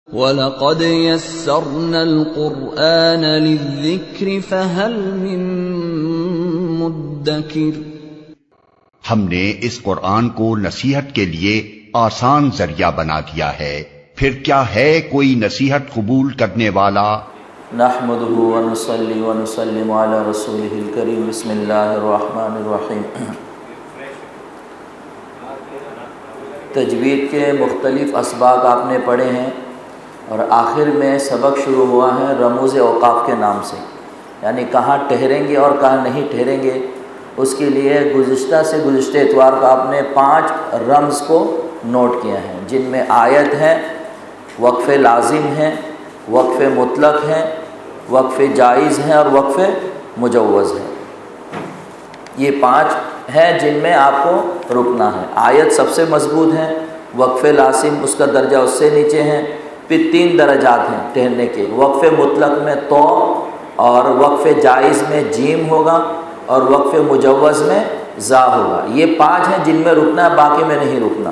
وَلَقَدْ يَسَّرْنَا الْقُرْآنَ لِلذِّكْرِ فَهَلْ مِن مُّدَّكِرٍ۔ ہم نے اس قرآن کو نصیحت کے لیے آسان ذریعہ بنا دیا ہے، پھر کیا ہے کوئی نصیحت قبول کرنے والا؟ نحمده ونصلي ونسلم على رسوله الكريم، بسم الله الرحمن الرحیم۔ تجوید کے مختلف اسباق آپ نے پڑھے ہیں، اور آخر میں سبق شروع ہوا ہے رموز اوقاف کے نام سے، یعنی کہاں ٹھہریں گے اور کہاں نہیں ٹھہریں گے۔ اس کے لیے گزشتہ اتوار کو آپ نے 5 رمز کو نوٹ کیا ہے، جن میں آیت ہے، وقف لازم ہے، وقف مطلق ہے، وقف جائز ہے اور وقف مجوز ہے۔ یہ 5 ہیں جن میں آپ کو رکنا ہے۔ آیت سب سے مضبوط ہے، وقف لازم اس کا درجہ اس سے نیچے ہے، پھر 3 درجات ہیں ٹھہرنے کے، وقف مطلق میں تو، اور وقف جائز میں جیم ہوگا، اور وقف مجوز میں زا ہوگا۔ یہ 5 ہیں جن میں رکنا ہے، باقی میں نہیں رکنا۔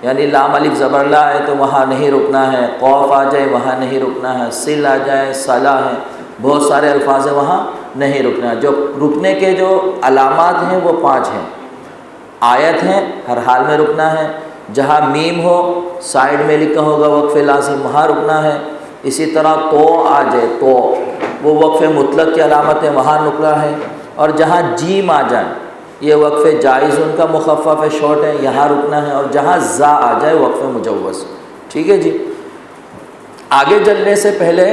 یعنی لام الف زبر لا ہے تو وہاں نہیں رکنا ہے، قوف آ جائے وہاں نہیں رکنا ہے، سل آ جائے، صلا ہے، بہت سارے الفاظ ہیں وہاں نہیں رکنا ہے۔ جو رکنے کے جو علامات ہیں وہ 5 ہیں۔ آیت ہے، ہر حال میں رکنا ہے، جہاں میم ہو سائیڈ میں لکھا ہوگا وقف لازم وہاں رکنا ہے۔ اسی طرح تو آ جائے تو وہ وقف مطلق کی علامت ہے، وہاں رکنا ہے۔ اور جہاں جیم آ جائے یہ وقف جائز ان کا مخفف ہے، شارٹ ہے، یہاں رکنا ہے۔ اور جہاں زا آ جائے وقف مجوز۔ ٹھیک ہے جی۔ آگے چلنے سے پہلے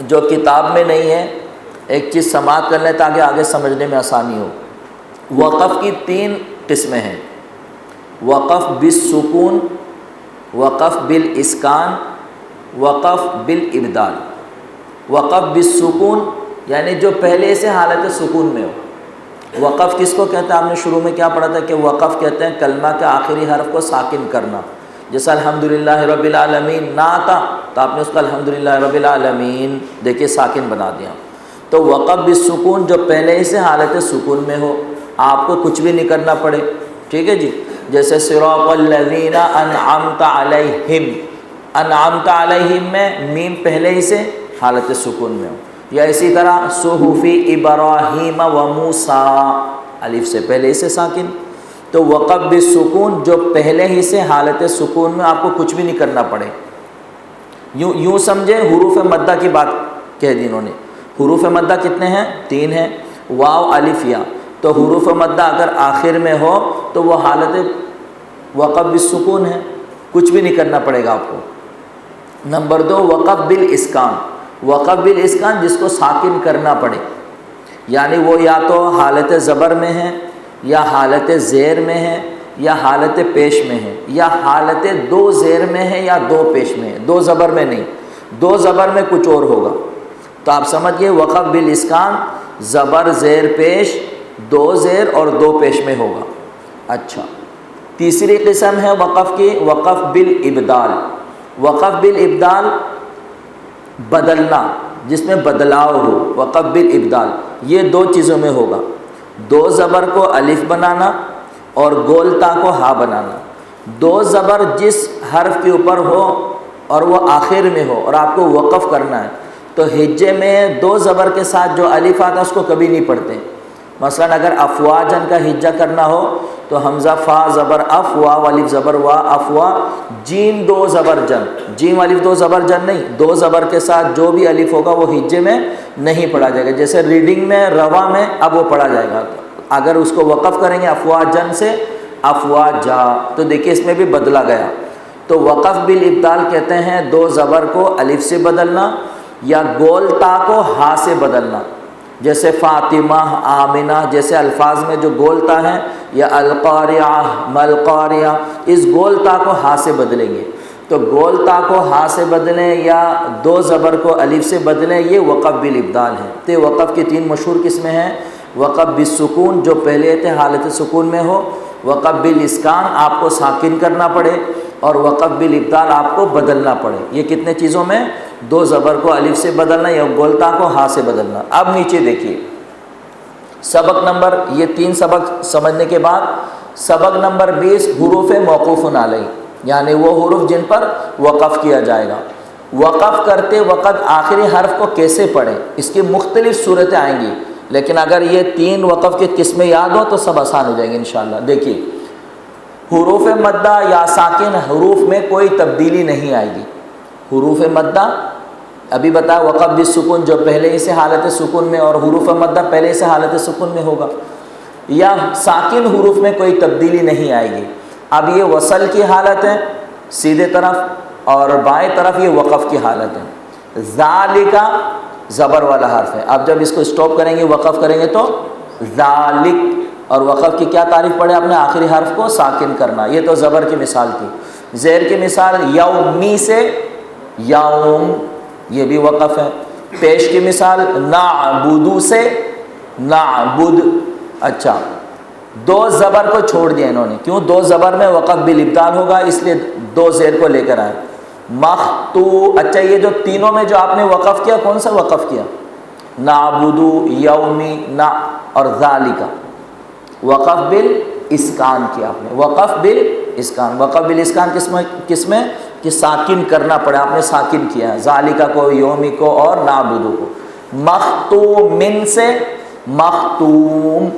جو کتاب میں نہیں ہے ایک چیز سماعت کر لیں تاکہ آگے سمجھنے میں آسانی ہو۔ وقف کی 3 قسمیں ہیں، وقف بالسکون، وقف بالاسکان، وقف بالابدال۔ وقف بالسکون یعنی جو پہلے سے حالت سکون میں ہو۔ وقف کس کو کہتے ہیں؟ آپ نے شروع میں کیا پڑھا تھا کہ وقف کہتے ہیں کلمہ کے آخری حرف کو ساکن کرنا۔ جیسا الحمدللہ رب العالمین نہ آتا تو آپ نے اس کا الحمدللہ رب العالمین دیکھیں ساکن بنا دیا۔ تو وقف بالسکون جو پہلے ہی سے حالت سکون میں ہو، آپ کو کچھ بھی نہیں کرنا پڑے۔ ٹھیک ہے جی۔ جیسے صراط الذین انعمت علیہم، انعمت علیہم میں میم پہلے ہی سے حالت سکون میں ہو۔ یا اسی طرح صحف ابراہیم و موسیٰ، الف سے پہلے ہی سے ساکن۔ تو وقف بالسکون جو پہلے ہی سے حالت سکون میں آپ کو کچھ بھی نہیں کرنا پڑے۔ یوں سمجھے حروف مدہ کی بات کہہ دی انہوں نے۔ حروف مدہ کتنے ہیں؟ 3 ہیں، واو الف یا۔ تو حروف مدہ اگر آخر میں ہو تو وہ حالت وقف بالسکون ہے، کچھ بھی نہیں کرنا پڑے گا آپ کو۔ نمبر 2 وقف بالاسکان۔ وقف بالاسکان جس کو ساکن کرنا پڑے، یعنی وہ یا تو حالت زبر میں ہے، یا حالت زیر میں ہے، یا حالت پیش میں ہے، یا حالت 2 زیر میں ہے یا 2 پیش میں ہے۔ 2 زبر میں نہیں، 2 زبر میں کچھ اور ہوگا۔ تو آپ سمجھئے وقف بالاسکان زبر زیر پیش، 2 زیر اور 2 پیش میں ہوگا۔ اچھا، تیسری قسم ہے وقف کی وقف بالابدال۔ وقف بالابدال بدلنا، جس میں بدلاؤ ہو، وقف بالابدال یہ 2 چیزوں میں ہوگا۔ 2 زبر کو الف بنانا اور گول تا کو ہا بنانا۔ 2 زبر جس حرف کے اوپر ہو اور وہ آخر میں ہو اور آپ کو وقف کرنا ہے تو ہجے میں 2 زبر کے ساتھ جو الف آتا اس کو کبھی نہیں پڑھتے۔ مثلا اگر افواجن کا ہجہ کرنا ہو تو حمزہ فا زبر اف، واو الف زبر وا، افوا، جیم 2 زبر جن، جیم الف 2 زبر جن نہیں، 2 زبر کے ساتھ جو بھی الف ہوگا وہ ہجے میں نہیں پڑھا جائے گا۔ جیسے ریڈنگ میں روا میں اب وہ پڑھا جائے گا، اگر اس کو وقف کریں گے افواجن سے افواجا تو دیکھیے اس میں بھی بدلا گیا۔ تو وقف بالابدال کہتے ہیں 2 زبر کو الف سے بدلنا یا گول تا کو ہا سے بدلنا۔ جیسے فاطمہ، آمنہ جیسے الفاظ میں جو گول تا ہیں، یا القاریہ، ملقاریہ، اس گول تا کو ہا سے بدلیں گے۔ تو گول تا کو ہا سے بدلیں یا 2 زبر کو الف سے بدلیں، یہ وقف بالابدال ہے۔ تو وقف کی 3 مشہور قسمیں ہیں، وقف بالسکون جو پہلے تھے حالت سکون میں ہو، وقف بالاسکان آپ کو ساکن کرنا پڑے، اور وقف بالابدال آپ کو بدلنا پڑے۔ یہ کتنے چیزوں میں؟ 2 زبر کو الف سے بدلنا یا گولتا کو ہا سے بدلنا۔ اب نیچے دیکھیے سبق نمبر، یہ 3 سبق سمجھنے کے بعد سبق نمبر 20 حروف موقوف علیہ۔ یعنی وہ حروف جن پر وقف کیا جائے گا۔ وقف کرتے وقت آخری حرف کو کیسے پڑھیں، اس کی مختلف صورتیں آئیں گی، لیکن اگر یہ 3 وقف کی قسمیں یاد ہو تو سب آسان ہو جائیں گے انشاءاللہ۔ دیکھیے حروف مدہ یا ساکن حروف میں کوئی تبدیلی نہیں آئے گی۔ حروف مدہ ابھی بتایا وقف بالسکون جو پہلے ہی سے حالت سکون میں، اور حروف مدہ پہلے سے حالت سکون میں ہوگا، یا ساکن حروف میں کوئی تبدیلی نہیں آئے گی۔ اب یہ وصل کی حالت ہے سیدھے طرف، اور بائیں طرف یہ وقف کی حالت ہے۔ ذالکا زبر والا حرف ہے، اب جب اس کو سٹاپ کریں گے وقف کریں گے تو ذالک، اور وقف کی کیا تعریف پڑے آپ نے، آخری حرف کو ساکن کرنا۔ یہ تو زبر کی مثال تھی۔ زیر کی مثال یومی سے یوم، یہ بھی وقف ہے۔ پیش کی مثال نعبدو سے نعبد۔ اچھا 2 زبر کو چھوڑ دیا انہوں نے، کیوں؟ 2 زبر میں وقف بالابدال ہوگا اس لیے 2 زیر کو لے کر آئے۔ مختو، اچھا یہ جو تینوں میں جو آپ نے وقف کیا کون سا وقف کیا؟ نعبدو، یومی، اور ذالکا، وقف بالاسکان کیا آپ نے، وقف بالاسکان۔ وقف بالاسکان کس میں کہ ساکن کرنا پڑے، آپ نے ساکن کیا ہے، ذالکا کو، یومی کو اور نعبدو کو۔ مختومن سے مختوم،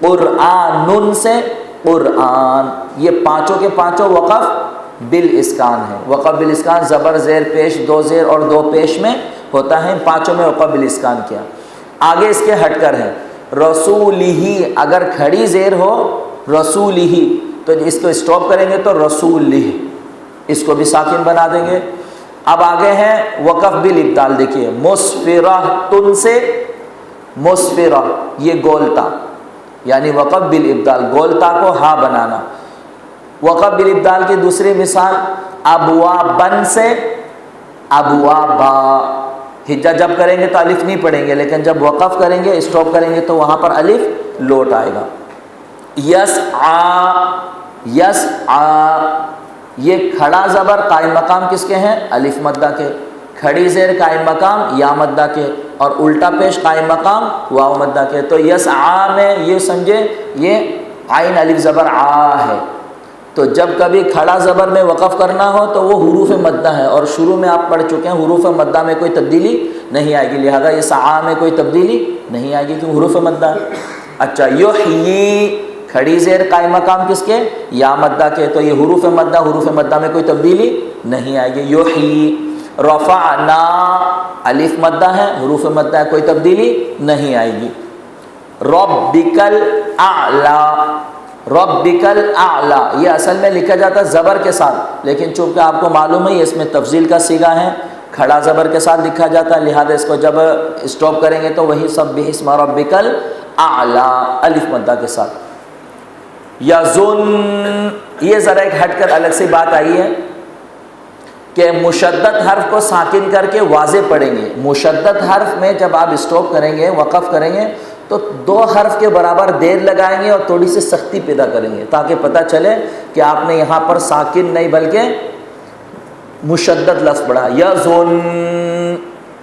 قرآن سے قرآن، یہ پانچوں کے پانچوں وقف بالاسکان ہے۔ وقف بالاسکان زبر زیر پیش 2 زیر اور 2 پیش میں ہوتا ہے، پانچوں میں وقف بالاسکان کیا۔ آگے اس کے ہٹ کر ہے رسولہ، اگر کھڑی زیر ہو رسولہ تو اس کو سٹاپ کریں گے تو رسولہ، اس کو بھی ساکن بنا دیں گے۔ اب آگے ہے وقف بالابدال، دیکھیے مسفرہ تن سے مسفرہ، یہ گولتا، یعنی وقف بالابدال، گولتا کو ہا بنانا۔ وقف بالابدال کی دوسری مثال ابوابن سے ابوابا، ہجا جب کریں گے تو الف نہیں پڑھیں گے، لیکن جب وقف کریں گے اسٹاپ کریں گے تو وہاں پر الف لوٹ آئے گا۔ یسعا، یسعا، یہ کھڑا زبر قائم مقام کس کے ہیں؟ الف مدہ کے، کھڑی زیر قائم مقام یا مدہ کے، اور الٹا پیش قائم مقام واو مدہ کے۔ تو یسعا میں یہ سمجھے یہ عین الف زبر آ ہے، تو جب کبھی کھڑا زبر میں وقف کرنا ہو تو وہ حروف مدہ ہے، اور شروع میں آپ پڑھ چکے ہیں حروف مدہ میں کوئی تبدیلی نہیں آئے گی، لہذا یہ سعا میں کوئی تبدیلی نہیں آئے گی کیوں حروف مدہ ہے۔ اچھا یحیی، کھڑی زیر قائم مقام کس کے؟ یا مدہ کے، تو یہ حروف مدہ میں کوئی تبدیلی نہیں آئے گی، یحیی۔ رفعنا، الف مدہ ہے، حروف مدہ ہے، کوئی تبدیلی نہیں آئے گی۔ ربک الاعلی، ربک الاعلی، یہ اصل میں لکھا جاتا ہے زبر کے ساتھ، لیکن چونکہ آپ کو معلوم ہے اس میں تفضیل کا صیغہ ہے، کھڑا زبر کے ساتھ لکھا جاتا ہے، لہذا اس کو جب اسٹاپ کریں گے تو وہی سبح اسم ربک الاعلی الف مدہ کے ساتھ۔ یظن، یہ ذرا ایک ہٹ کر الگ سی بات آئی ہے کہ مشدد حرف کو ساکن کر کے واضح پڑھیں گے۔ مشدد حرف میں جب آپ اسٹاپ کریں گے وقف کریں گے تو 2 حرف کے برابر دیر لگائیں گے اور تھوڑی سی سختی پیدا کریں گے تاکہ پتہ چلے کہ آپ نے یہاں پر ساکن نہیں بلکہ مشدد لفظ پڑھا۔ یظن،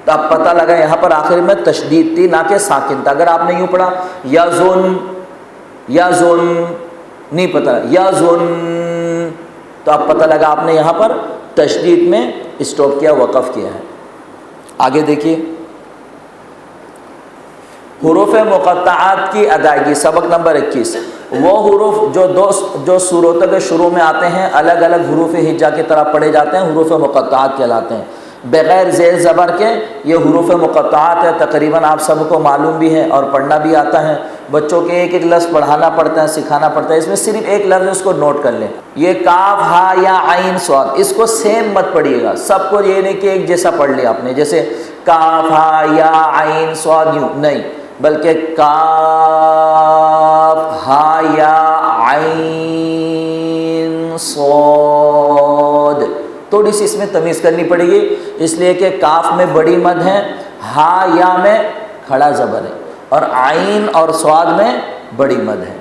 اب پتہ لگا یہاں پر آخر میں تشدید تھی نہ کہ ساکن تھا۔ اگر آپ نے یوں پڑھا یظن، یظن نہیں پتہ یظن، تو اب پتہ لگا آپ نے یہاں پر تشدید میں اسٹاپ کیا، وقف کیا ہے۔ آگے دیکھیے حروف مقطعات کی ادائیگی، سبق نمبر 21۔ وہ حروف جو صورتوں کے شروع میں آتے ہیں الگ الگ حروف ہجا کی طرح پڑھے جاتے ہیں، حروف مقطعات کہلاتے ہیں۔ بغیر زیر زبر کے یہ حروف مقطعات ہے، تقریباً آپ سب کو معلوم بھی ہے اور پڑھنا بھی آتا ہے۔ بچوں کے ایک ایک لفظ پڑھانا پڑتا ہے، سکھانا پڑتا ہے، اس میں صرف ایک لفظ اس کو نوٹ کر لیں، یہ کاف ہا یا عین صاد، اس کو سیم مت پڑھیے گا، سب کو یہ نہیں کہ ایک جیسا پڑھ لیا آپ نے، جیسے کاف ہا یا عین صاد یوں نہیں، بلکہ کاف ہا یا عین صاد، تھوڑی سی اس میں تمیز کرنی پڑے گی، اس لیے کہ کاف میں بڑی مد ہے، ہا یا میں کھڑا زبر ہے، اور عین اور صاد میں بڑی مد ہے،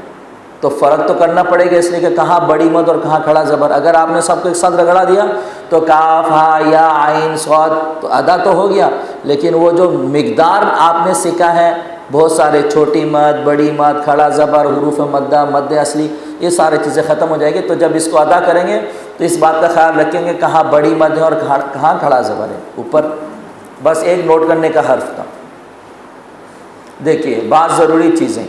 تو فرق تو کرنا پڑے گا، اس لیے کہ کہاں بڑی مد اور کہاں کھڑا زبر۔ اگر آپ نے سب کو ایک ساتھ رگڑا دیا تو کاف ہا یا عین صاد تو ادا تو ہو گیا، لیکن وہ جو مقدار آپ نے سیکھا ہے بہت سارے چھوٹی مد، بڑی مد، کھڑا زبر، حروف مدہ، مد اصلی، یہ سارے چیزیں ختم ہو جائیں گی. تو جب اس کو ادا کریں گے تو اس بات کا خیال رکھیں گے کہاں بڑی مد ہے اور کہاں کھڑا زبر ہے اوپر. بس ایک نوٹ کرنے کا حرف تھا. دیکھیے بعض ضروری چیزیں،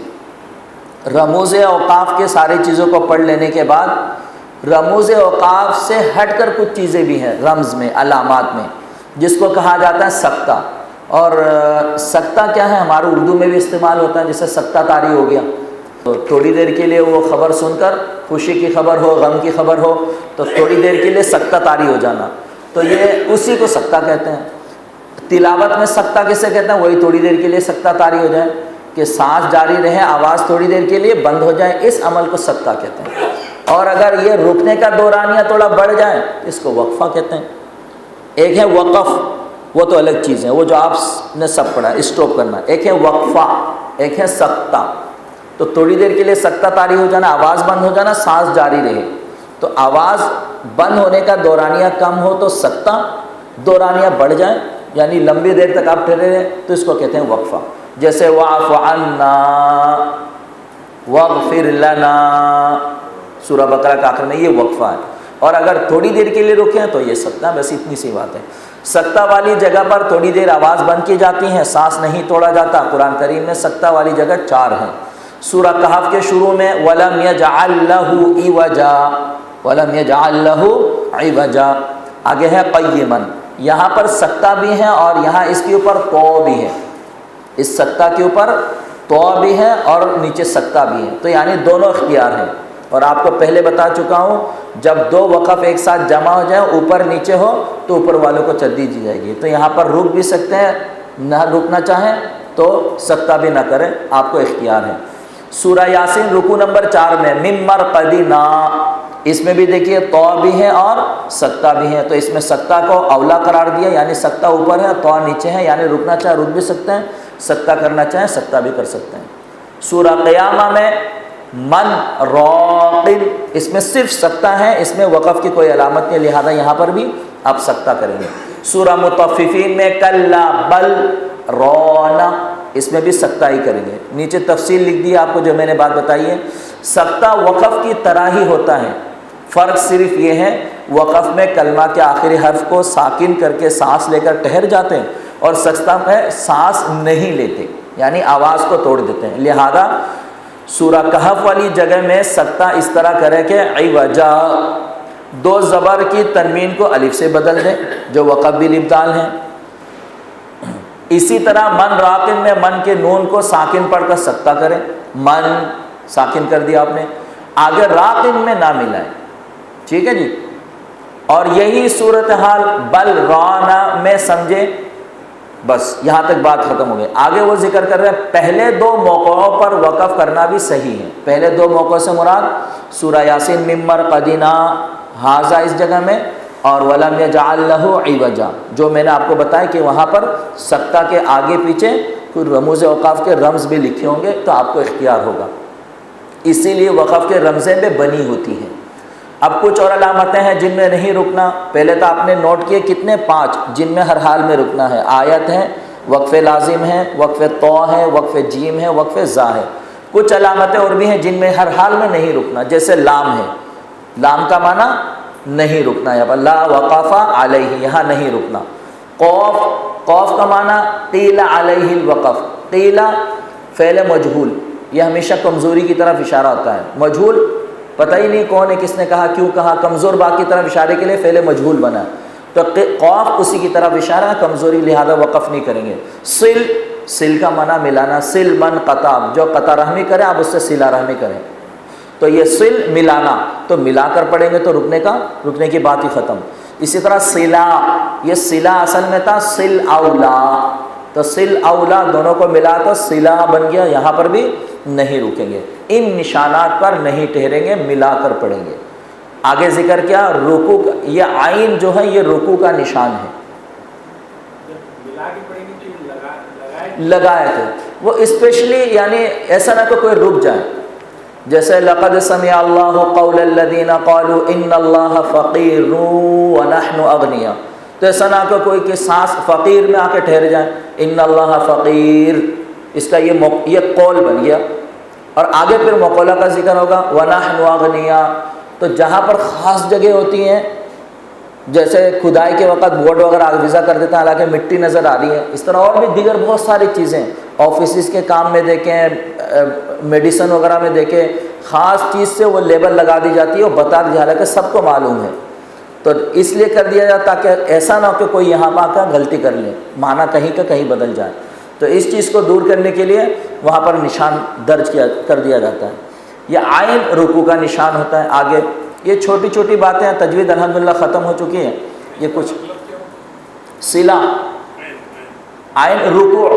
رموز اوقاف کے ساری چیزوں کو پڑھ لینے کے بعد رموز اوقاف سے ہٹ کر کچھ چیزیں بھی ہیں رمز میں، علامات میں، جس کو کہا جاتا ہے سکتہ. اور سکتہ کیا ہے؟ ہمارے اردو میں بھی استعمال ہوتا ہے، جیسے سکتہ طاری ہو گیا. تو تھوڑی دیر کے لیے وہ خبر سن کر، خوشی کی خبر ہو، غم کی خبر ہو، تو تھوڑی دیر کے لیے سکتہ طاری ہو جانا، تو یہ اسی کو سکتہ کہتے ہیں. تلاوت میں سکتہ کسے کہتے ہیں؟ وہی تھوڑی دیر کے لیے سکتہ طاری ہو جائے، کہ سانس جاری رہے، آواز تھوڑی دیر کے لیے بند ہو جائے، اس عمل کو سکتہ کہتے ہیں. اور اگر یہ رکنے کا دورانیہ تھوڑا بڑھ جائے اس کو وقفہ کہتے ہیں. ایک ہے وقف، وہ تو الگ چیز ہے، وہ جو آپ نے سب پڑھا اسٹاپ کرنا. ایک ہے وقفہ، ایک ہے سکتہ. تو تھوڑی دیر کے لیے سکتہ طاری ہو جانا، آواز بند ہو جانا، سانس جاری رہے. تو آواز بند ہونے کا دورانیہ کم ہو تو سکتہ، دورانیہ بڑھ جائے یعنی لمبی دیر تک آپ ٹھہرے رہے تو اس کو کہتے ہیں وقفہ. جیسے واعف عنا واغفر لنا، سورہ بقرہ کا آخر میں یہ وقفہ ہے. اور اگر تھوڑی دیر کے لیے رکیں تو یہ سکتہ. بس اتنی سی بات ہے. سکتہ والی جگہ پر تھوڑی دیر آواز بند کی جاتی ہے، سانس نہیں توڑا جاتا. قرآن کریم میں سکتہ والی جگہ 4 ہیں. سورہ کہف کے شروع میں وَلَمْ يَجْعَلْ لَهُ عِوَجًا، وَلَمْ يَجْعَلْ لَهُ عِوَجًا. آگے ہے قیمًا، یہاں پر سکتہ بھی ہے اور یہاں اس کے اوپر تو بھی ہے. اس سکتہ کے اوپر تو بھی ہے اور نیچے سکتہ بھی ہے، تو یعنی دونوں اختیار ہیں. اور آپ کو پہلے بتا چکا ہوں جب 2 وقف ایک ساتھ جمع ہو جائیں، اوپر نیچے ہو، تو اوپر والوں کو ترجیح دی جائے گی. تو یہاں پر رک بھی سکتے ہیں، نہ رکنا چاہیں تو سکتہ بھی نہ کریں، آپ کو اختیار ہے. سورہ یاسین رکوع نمبر 4 میں مِن مَرْقَدِنَا، اس میں بھی دیکھیے تو بھی ہے اور سکتہ بھی ہے. تو اس میں سکتہ کو اولا قرار دیا، یعنی سکتہ اوپر ہے، تو نیچے ہے، یعنی رکنا چاہے رک بھی سکتے ہیں، سکتہ کرنا چاہیں سکتہ بھی کر سکتے ہیں. سورہ قیامہ میں من راقب، اس میں صرف سکتہ ہے، اس میں وقف کی کوئی علامت نہیں، لہذا یہاں پر بھی آپ سکتہ کریں گے. سورہ مطففین میں کلا بل رونا، اس میں بھی سکتہ ہی کریں گے. نیچے تفصیل لکھ دی آپ کو جو میں نے بات بتائی ہے. سکتہ وقف کی طرح ہی ہوتا ہے، فرق صرف یہ ہے وقف میں کلمہ کے آخری حرف کو ساکن کر کے سانس لے کر ٹھہر جاتے ہیں، اور سکتہ میں سانس نہیں لیتے، یعنی آواز کو توڑ دیتے ہیں. لہذا سورہ کہف والی جگہ میں سکتہ اس طرح کرے کہ عوجا، 2 زبر کی تنوین کو الف سے بدل دیں جو وقف بھی الابدال ہیں. اسی طرح من راقن میں من کے نون کو ساکن پڑھ کر سکتہ کریں. من ساکن کر دیا آپ نے، آگے راقن میں نہ ملائیں، ٹھیک ہے جی. اور یہی صورتحال بل رانا میں سمجھے. بس یہاں تک بات ختم ہو گئی. آگے وہ ذکر کر رہے ہیں پہلے 2 موقعوں پر وقف کرنا بھی صحیح ہے. پہلے 2 موقعوں سے مراد سورہ یاسین مِن مَرْقَدِنَا ہذا اس جگہ میں، اور وَلَمْ يَجْعَلْ لَهُ عِوَجًا، جو میں نے آپ کو بتایا کہ وہاں پر سکتہ کے آگے پیچھے کوئی رموز اوقاف کے رمز بھی لکھے ہوں گے تو آپ کو اختیار ہوگا. اسی لیے وقف کے رمزیں میں بنی ہوتی ہیں. اب کچھ اور علامتیں ہیں جن میں نہیں رکنا. پہلے تو آپ نے نوٹ کیے کتنے؟ 5 جن میں ہر حال میں رکنا ہے. آیت ہے، وقف لازم ہے، وقف تو ہے، وقف جیم ہے، وقف زا ہے. کچھ علامتیں اور بھی ہیں جن میں ہر حال میں نہیں رکنا، جیسے لام ہے. لام کا معنی نہیں رکنا ہے، لا وقف علیہ، یہاں نہیں رکنا. قوف، قوف کا معنی قیل علیہ الوقف. قیل فعل مجہول، یہ ہمیشہ کمزوری کی طرف اشارہ ہوتا ہے. مجہول پتہ ہی نہیں کون ہے، کس نے کہا، کیوں کہا، کمزور بات کی طرف اشارے کے لیے فعل مجہول بنا. تو قوف اسی کی طرف اشارہ ہے، کمزوری، لہذا وقف نہیں کریں گے. صل، صل کا معنی ملانا. صل من قطع، جو قطع رحمی کرے آپ اس سے صلہ رحمی کریں. تو یہ صل ملانا، تو ملا کر پڑھیں گے تو رکنے کی بات ہی ختم. اسی طرح صلہ، یہ صلہ اصل میں تھا صل اولا، تو صل اولا دونوں کو ملا تو صلہ بن گیا. یہاں پر بھی نہیں رکیں گے، ان نشانات پر نہیں ٹھہریں گے، ملا کر پڑھیں گے. آگے ذکر کیا رکوع، یہ عین جو ہے یہ رکوع کا نشان ہے. لگائے تھے وہ اسپیشلی، یعنی ایسا نہ کہ کوئی رک جائے. جیسے لقد سمع اللہ قول الذین قالوا ان اللہ فقیر ونحن اغنیاء، تو ایسا نہ کہ کوئی کہ سانس فقیر میں آ کے ٹھہر جائے. ان اللہ فقیر، اس کا یہ قول بن گیا، اور آگے پھر مقولہ کا ذکر ہوگا وَنَحْنُ أَغْنِيَاء۔ تو جہاں پر خاص جگہ ہوتی ہیں، جیسے کھدائی کے وقت بورڈ وغیرہ آویزہ کر دیتے ہیں حالانکہ مٹی نظر آ رہی ہے، اس طرح اور بھی دیگر بہت ساری چیزیں آفیسز کے کام میں دیکھیں، میڈیسن وغیرہ میں دیکھیں، خاص چیز سے وہ لیبل لگا دی جاتی ہے اور بتا دی، حالانکہ سب کو معلوم ہے، تو اس لیے کر دیا جاتا تاکہ ایسا نہ ہو کہ کوئی یہاں پہ آ کر غلطی کر لے، معنی کہیں کا کہیں بدل جائے، تو اس چیز کو دور کرنے کے لیے وہاں پر نشان درج کر دیا جاتا ہے۔ یہ عین رکوع کا نشان ہوتا ہے۔ آگے یہ چھوٹی چھوٹی باتیں ہیں، تجوید الحمدللہ ختم ہو چکی ہیں، یہ کچھ صلہ عین رکوع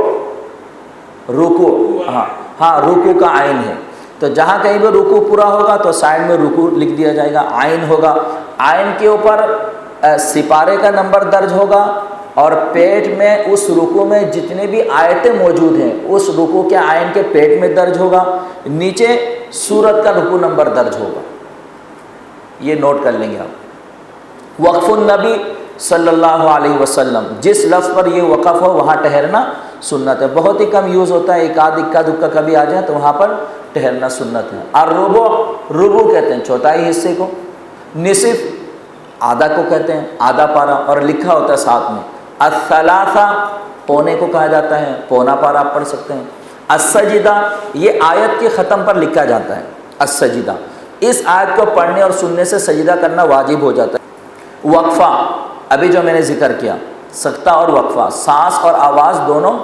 ہاں رکوع کا عین ہے، تو جہاں کہیں بھی رکوع پورا ہوگا تو سائڈ میں رکوع لکھ دیا جائے گا، عین ہوگا، عین کے اوپر سپارے کا نمبر درج ہوگا، اور پیٹ میں اس رکوع میں جتنے بھی آیتیں موجود ہیں اس رکوع کے عین کے پیٹ میں درج ہوگا، نیچے سورت کا رکوع نمبر درج ہوگا، یہ نوٹ کر لیں گے آپ۔ وقف النبی صلی اللہ علیہ وسلم، جس لفظ پر یہ وقف ہو وہاں ٹھہرنا سنت ہے، بہت ہی کم یوز ہوتا ہے، ایک آدھ اکا دکا کبھی آ جائے تو وہاں پر ٹھہرنا سنت ہے۔ ربع کہتے ہیں چوتھائی حصے کو، نصف آدھا کو کہتے ہیں، آدھا پارا، اور لکھا ہوتا ہے ساتھ میں۔ الثلاثہ پونے کو کہا جاتا ہے، پونا پارا آپ پڑھ سکتے ہیں۔ السجدہ یہ آیت کے ختم پر لکھا جاتا ہے، السجدہ اس آیت کو پڑھنے اور سننے سے سجدہ کرنا واجب ہو جاتا ہے۔ وقفہ ابھی جو میں نے ذکر کیا، سکتہ اور وقفہ، سانس اور آواز دونوں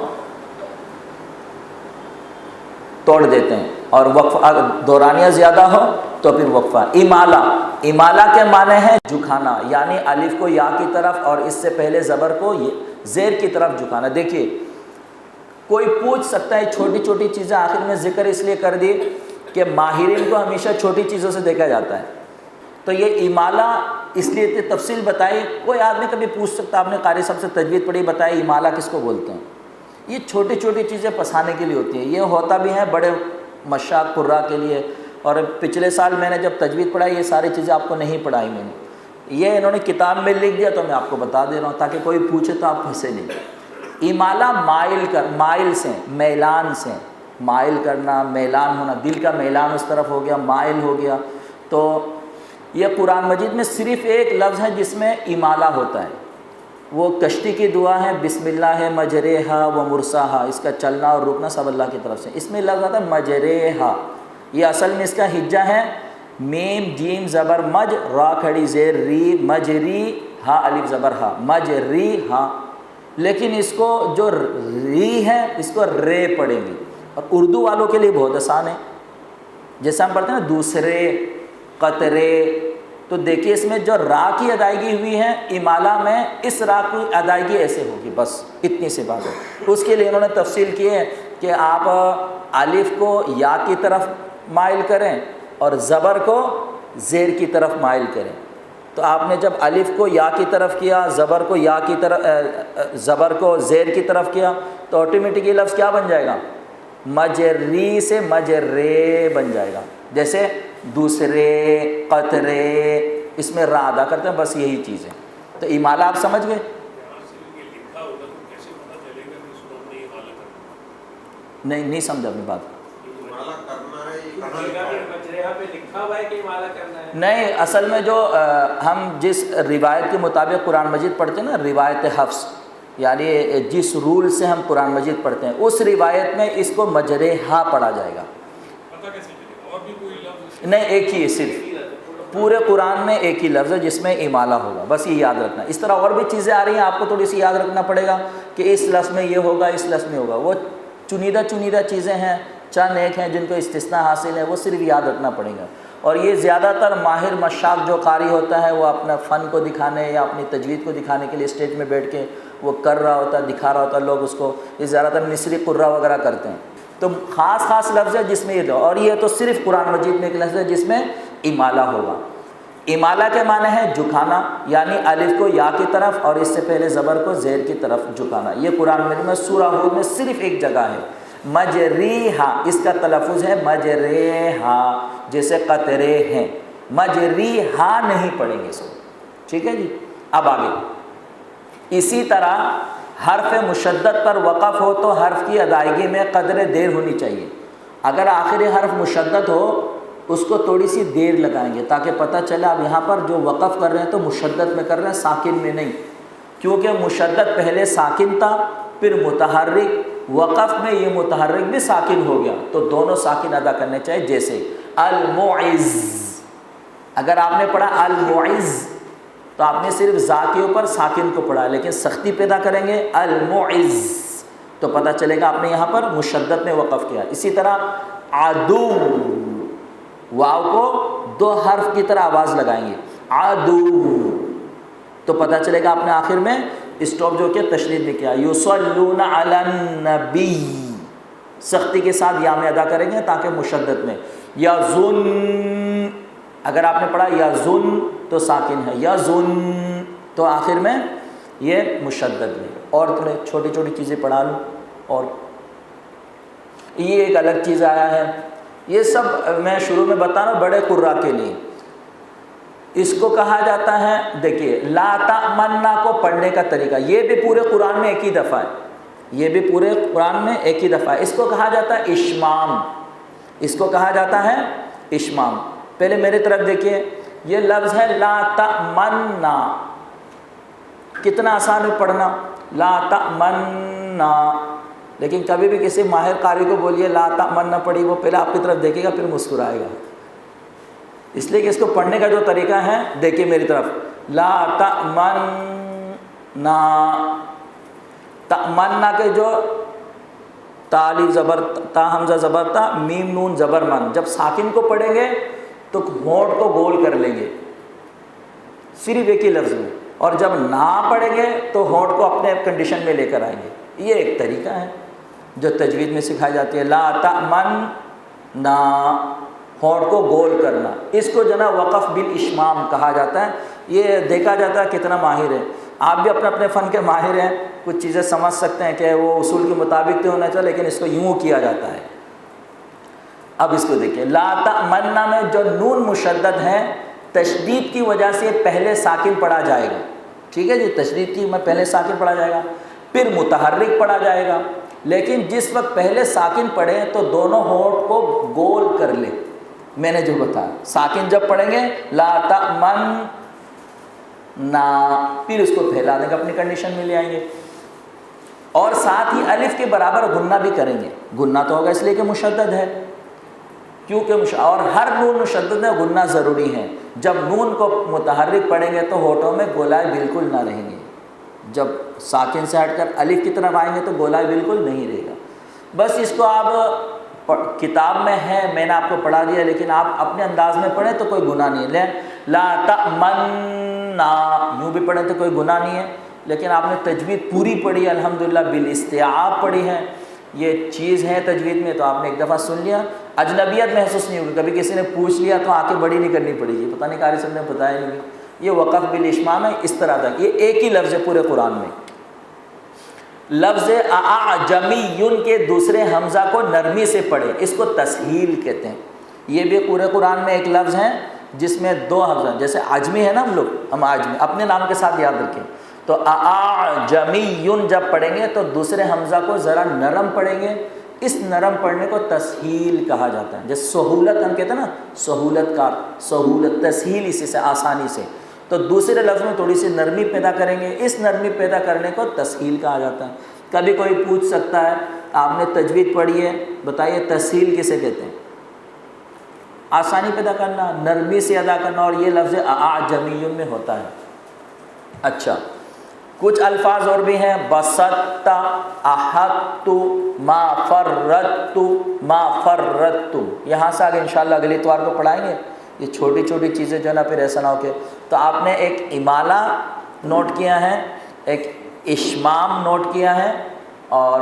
توڑ دیتے ہیں، اور وقفہ دورانیہ زیادہ ہو تو پھر وقفہ۔ امالہ کے معنی ہے جھکانا، یعنی الف کو یا کی طرف اور اس سے پہلے زبر کو زیر کی طرف جھکانا۔ دیکھیے کوئی پوچھ سکتا ہے، چھوٹی چھوٹی چیزیں آخر میں ذکر اس لیے کر دی کہ ماہرین کو ہمیشہ چھوٹی چیزوں سے دیکھا جاتا ہے، تو یہ امالہ اس لیے تفصیل بتائی۔ کوئی آدمی کبھی پوچھ سکتا، آپ نے قاری صاحب سے تجوید پڑھی، بتائی امالہ کس کو بولتے ہیں؟ یہ چھوٹی چھوٹی چیزیں پسانے کے لیے ہوتی ہیں، یہ ہوتا بھی ہے بڑے مشاق قراء کے لیے، اور پچھلے سال میں نے جب تجوید پڑھائی یہ ساری چیزیں آپ کو نہیں پڑھائی میں نے، یہ انہوں نے کتاب میں لکھ دیا تو میں آپ کو بتا دے رہا ہوں تاکہ کوئی پوچھے تو آپ پھنسے نہیں۔ امالہ مائل سے، میلان سے، مائل کرنا، میلان ہونا، دل کا میلان اس طرف ہو گیا، مائل ہو گیا۔ تو یہ قرآن مجید میں صرف ایک لفظ ہے جس میں امالہ ہوتا ہے، وہ کشتی کی دعا ہے، بسم اللہ مجریہا و مرساہا، اس کا چلنا اور رکنا سب اللہ کی طرف سے، اس میں لفظ آتا ہے مجریہا، یہ اصل میں اس کا ہجہ ہے میم جیم زبر مج، را کھڑی زیر ری، مجری ہا الف زبر ہا، مجری ہا، لیکن اس کو جو ری ہے اس کو رے پڑھیں گے، اور اردو والوں کے لیے بہت آسان ہے، جیسے ہم پڑھتے ہیں نا دوسرے قطرے، تو دیکھیے اس میں جو را کی ادائیگی ہوئی ہے امالہ میں، اس را کی ادائیگی ایسے ہوگی، بس اتنی سی بات ہے۔ اس کے لیے انہوں نے تفصیل کی ہے کہ آپ الف کو یا کی طرف مائل کریں اور زبر کو زیر کی طرف مائل کریں، تو آپ نے جب الف کو یا کی طرف کیا، زبر کو یا کی طرف، زبر کو زیر کی طرف کیا، تو آٹومیٹکلی لفظ کیا بن جائے گا؟ مجری سے مجرے بن جائے گا، جیسے دوسرے قطرے، اس میں را ادا کرتے ہیں، بس یہی چیز ہے۔ تو امالہ آپ سمجھ گئے؟ نہیں سمجھا اپنی بات، نہیں اصل میں جو ہم جس روایت کے مطابق قرآن مجید پڑھتے ہیں نا، روایت حفص، یعنی جس رول سے ہم قرآن مجید پڑھتے ہیں اس روایت میں اس کو مجریہا پڑھا جائے گا۔ نہیں ایک ہی ہے، صرف پورے قرآن میں ایک ہی لفظ ہے جس میں امالہ ہوگا، بس یہ یاد رکھنا۔ اس طرح اور بھی چیزیں آ رہی ہیں، آپ کو تھوڑی سی یاد رکھنا پڑے گا کہ اس لفظ میں یہ ہوگا، اس لفظ میں ہوگا، وہ چنیدہ چیزیں ہیں، چند ایک ہیں جن کو استثناء حاصل ہے، وہ صرف یاد رکھنا پڑے گا۔ اور یہ زیادہ تر ماہر مشاق جو قاری ہوتا ہے وہ اپنا فن کو دکھانے یا اپنی تجوید کو دکھانے کے لیے اسٹیج میں بیٹھ کے وہ کر رہا ہوتا ہے، دکھا رہا ہوتا ہے، لوگ اس کو، یہ زیادہ تر مصری قراء وغیرہ کرتے ہیں، تو خاص لفظ ہے جس میں یہ، اور یہ تو صرف قرآن مجید میں ایک لفظ ہے جس میں امالہ ہوگا۔ امالہ کے معنی ہے جھکانا، یعنی الف کو یا کی طرف اور اس سے پہلے زبر کو زیر کی طرف جھکانا۔ یہ قرآن مجید میں سورہ ہود میں صرف ایک جگہ ہے، مجریہا، اس کا تلفظ ہے مجریہا، جیسے قطرے ہیں، مجریہا نہیں پڑھیں گے اس کو، ٹھیک ہے جی۔ اب آگے اسی طرح حرف مشدد پر وقف ہو تو حرف کی ادائیگی میں قدر دیر ہونی چاہیے. اگر آخری حرف مشدد ہو اس کو تھوڑی سی دیر لگائیں گے تاکہ پتہ چلے آپ یہاں پر جو وقف کر رہے ہیں تو مشدد میں کر رہے ہیں، ساکن میں نہیں، کیونکہ مشدد پہلے ساکن تھا پھر متحرک، وقف میں یہ متحرک بھی ساکن ہو گیا تو دونوں ساکن ادا کرنے چاہیے. جیسے المعز، اگر آپ نے پڑھا المعز تو آپ نے صرف ذا کے اوپر ساکن کو پڑھا، لیکن سختی پیدا کریں گے المعز تو پتہ چلے گا آپ نے یہاں پر مشدد میں وقف کیا. اسی طرح عدو، واو کو 2 حرف کی طرح آواز لگائیں گے عدو تو پتہ چلے گا آپ نے آخر میں اسٹاپ جو کہ تشدید میں کیا. یصلون علی النبی، سختی کے ساتھ یا میں ادا کریں گے تاکہ مشدد میں. یظن، اگر آپ نے پڑھا یظن تو ساکن ہے، یظن تو آخر میں یہ مشدد میں. اور تھوڑے چھوٹی چھوٹی چیزیں پڑھا لوں. اور یہ ایک الگ چیز آیا ہے، یہ سب میں شروع میں بتا رہا ہوں بڑے قراء کے لیے. اس کو کہا جاتا ہے، دیکھیے لا تأمنا کو پڑھنے کا طریقہ، یہ بھی پورے قرآن میں ایک ہی دفعہ ہے، یہ بھی پورے قرآن میں ایک ہی دفعہ ہے. اس کو کہا جاتا ہے اشمام، اس کو کہا جاتا ہے اشمام. پہلے میرے طرف دیکھیے، یہ لفظ ہے لا تأمنا، کتنا آسان ہے پڑھنا لا تأمنا. لیکن کبھی بھی کسی ماہر قاری کو بولیے لا تأمنا پڑھی، وہ پہلے آپ کی طرف دیکھے گا پھر مسکرائے گا، اس لیے کہ اس کو پڑھنے کا جو طریقہ ہے دیکھیے میری طرف. لا تأمنا، تأمنا کے جو تا الف زبر تا حمزہ زبر تا میم نون زبر من، جب ساکن کو پڑھیں گے تو ہونٹ کو گول کر لیں گے صرف ایک ہی لفظ میں، اور جب نہ پڑھیں گے تو ہونٹ کو اپنے کنڈیشن میں لے کر آئیں گے. یہ ایک طریقہ ہے جو تجوید میں سکھائی جاتی ہے. لا تأمنا، ہونٹ کو گول کرنا، اس کو جو نا وقف بالاشمام کہا جاتا ہے. یہ دیکھا جاتا ہے کتنا ماہر ہے. آپ بھی اپنے اپنے فن کے ماہر ہیں، کچھ چیزیں سمجھ سکتے ہیں کہ وہ اصول کے مطابق تو ہونا چاہیے، لیکن اس کو یوں کیا جاتا ہے. اب اس کو دیکھیں، لا تأمنا میں جو نون مشدد ہے تشدید کی وجہ سے پہلے ساکن پڑھا جائے گا. ٹھیک ہے جی، تشدید کی میں پہلے ساکن پڑھا جائے گا پھر متحرک پڑھا جائے گا. لیکن جس وقت پہلے ساکن پڑھیں تو دونوں ہونٹ کو گول کر لیں. میں نے جو بتایا ساکن جب پڑھیں گے لا تأمنا، پھر اس کو پھیلا دیں گے اپنی کنڈیشن میں لے آئیں گے. اور ساتھ ہی الف کے برابر غنہ بھی کریں گے. غنہ تو ہوگا اس لیے کہ مشدد ہے، کیونکہ اور ہر نون مشدد میں غنہ ضروری ہے. جب نون کو متحرک پڑھیں گے تو ہونٹوں میں گولائی بالکل نہ رہیں گے. جب ساکن سے ہٹ کر الف کی طرف آئیں گے تو گولائی بالکل نہیں رہے گا. بس اس کو آپ کتاب میں ہے، میں نے آپ کو پڑھا دیا، لیکن آپ اپنے انداز میں پڑھیں تو کوئی گناہ نہیں ہے. لا تأمنا یوں بھی پڑھیں تو کوئی گناہ نہیں ہے. لیکن آپ نے تجوید پوری پڑھی الحمدللہ، بالاستیعاب پڑھی ہے، یہ چیز ہے تجوید میں، تو آپ نے ایک دفعہ سن لیا، اجنبیت محسوس نہیں ہوگی. کبھی کسی نے پوچھ لیا تو آنکھیں بڑی نہیں کرنی پڑے گی، پتہ نہیں قاری صاحب نے بتایا نہیں. یہ وقف بالاشمام ہے. اس طرح تک یہ ایک ہی لفظ ہے پورے قرآن میں. لفظ اعجمی کے دوسرے حمزہ کو نرمی سے پڑھے، اس کو تسہیل کہتے ہیں. یہ بھی پورے قرآن میں ایک لفظ ہے جس میں 2 حمزہ، جیسے عجمی ہے نا ہم عجمی اپنے نام کے ساتھ یاد رکھیں. تو اعجمی جب پڑھیں گے تو دوسرے حمزہ کو ذرا نرم پڑھیں گے. اس نرم پڑھنے کو تسہیل کہا جاتا ہے. جیسے سہولت ہم کہتے ہیں نا، سہولت کا سہولت، تسہیل اسی سے آسانی سے. تو دوسرے لفظ میں تھوڑی سی نرمی پیدا کریں گے، اس نرمی پیدا کرنے کو تسہیل کہا جاتا ہے. کبھی کوئی پوچھ سکتا ہے آپ نے تجوید پڑھی ہے، بتائیے تسہیل کسے کہتے ہیں؟ آسانی پیدا کرنا، نرمی سے ادا کرنا، اور یہ لفظ اعجمی میں ہوتا ہے. اچھا، کچھ الفاظ اور بھی ہیں، بسطت، احط، ما فرت، ما فرتم. یہاں سے آگے انشاءاللہ اگلی اتوار کو پڑھائیں گے. یہ چھوٹی چھوٹی چیزیں جو ہے نا پھر ایسا نہ ہو کہ، تو آپ نے ایک امالہ نوٹ کیا ہے، ایک اشمام نوٹ کیا ہے، اور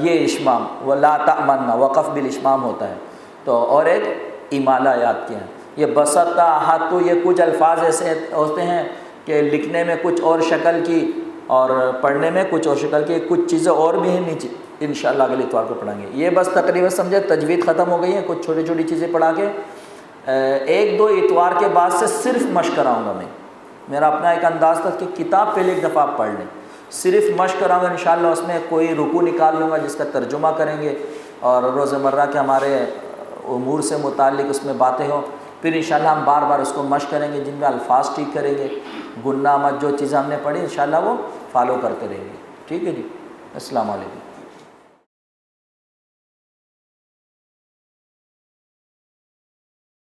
یہ اشمام وہ لا تأمنا وقف بالاشمام ہوتا ہے. تو اور ایک امالہ یاد کیا ہے. یہ بسط، احط، یہ کچھ الفاظ ایسے ہوتے ہیں کہ لکھنے میں کچھ اور شکل کی اور پڑھنے میں کچھ اور شکل کی. کچھ چیزیں اور بھی ہیں نیچے، انشاءاللہ اگلی اتوار کو پڑھیں گے. یہ بس تقریباً سمجھے تجوید ختم ہو گئی ہے. کچھ چھوٹی چھوٹی چیزیں پڑھا کے 1-2 اتوار کے بعد سے صرف مشق کراؤں گا. میرا اپنا ایک انداز تھا کہ کتاب پہلے ایک دفعہ آپ پڑھ لیں. صرف مشق کراؤں گا انشاءاللہ، اس میں کوئی رکوع نکال لوں گا جس کا ترجمہ کریں گے، اور روزمرہ کے ہمارے امور سے متعلق اس میں باتیں ہوں، پھر انشاءاللہ ہم بار بار اس کو مشق کریں گے، جن میں الفاظ ٹھیک کریں گے، گناہ مت جو چیزیں ہم نے پڑھی انشاءاللہ وہ فالو کرتے رہیں گے. ٹھیک ہے جی. السلام علیکم.